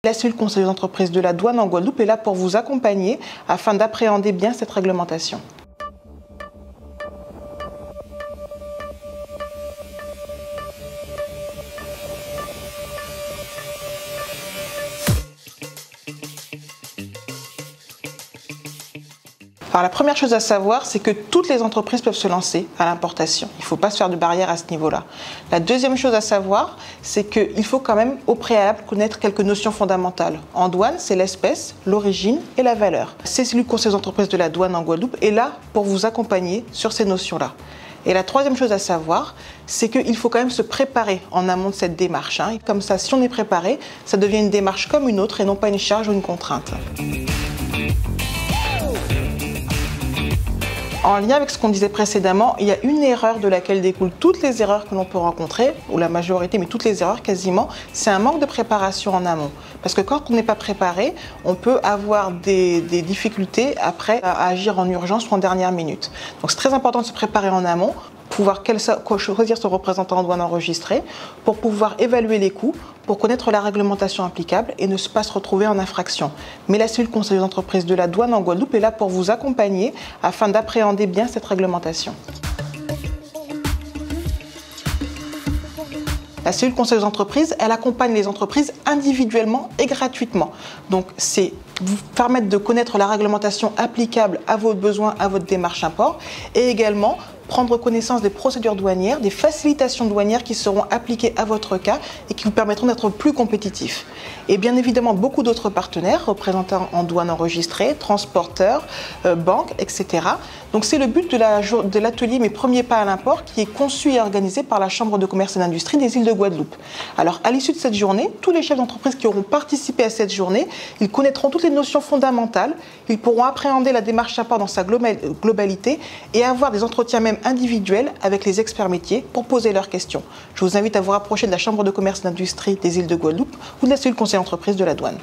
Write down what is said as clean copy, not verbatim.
La cellule conseil d'entreprise de la douane en Guadeloupe est là pour vous accompagner afin d'appréhender bien cette réglementation. Alors la première chose à savoir, c'est que toutes les entreprises peuvent se lancer à l'importation. Il ne faut pas se faire de barrière à ce niveau-là. La deuxième chose à savoir, c'est qu'il faut quand même au préalable connaître quelques notions fondamentales. En douane, c'est l'espèce, l'origine et la valeur. C'est celui du conseil d'entreprise de la douane en Guadeloupe est là pour vous accompagner sur ces notions-là. Et la troisième chose à savoir, c'est qu'il faut quand même se préparer en amont de cette démarche. Et comme ça, si on est préparé, ça devient une démarche comme une autre et non pas une charge ou une contrainte. En lien avec ce qu'on disait précédemment, il y a une erreur de laquelle découlent toutes les erreurs que l'on peut rencontrer, ou la majorité, mais toutes les erreurs quasiment, c'est un manque de préparation en amont. Parce que quand on n'est pas préparé, on peut avoir des difficultés après à agir en urgence ou en dernière minute. Donc c'est très important de se préparer en amont, pouvoir choisir son représentant en douane enregistré, pour pouvoir évaluer les coûts, pour connaître la réglementation applicable et ne pas se retrouver en infraction. Mais la cellule conseil d'entreprise de la douane en Guadeloupe est là pour vous accompagner afin d'appréhender bien cette réglementation. La cellule conseil d'entreprise, elle accompagne les entreprises individuellement et gratuitement. Donc c'est vous permettre de connaître la réglementation applicable à vos besoins, à votre démarche import et également prendre connaissance des procédures douanières, des facilitations douanières qui seront appliquées à votre cas et qui vous permettront d'être plus compétitif. Et bien évidemment, beaucoup d'autres partenaires, représentants en douane enregistrés, transporteurs, banques, etc. Donc c'est le but de l'atelier Mes premiers pas à l'import qui est conçu et organisé par la Chambre de commerce et d'industrie des îles de Guadeloupe. Alors à l'issue de cette journée, tous les chefs d'entreprise qui auront participé à cette journée, ils connaîtront toutes les notions fondamentales, ils pourront appréhender la démarche import dans sa globalité et avoir des entretiens même individuels avec les experts métiers pour poser leurs questions. Je vous invite à vous rapprocher de la Chambre de commerce et d'industrie des îles de Guadeloupe ou de la cellule conseil d'entreprise de la douane.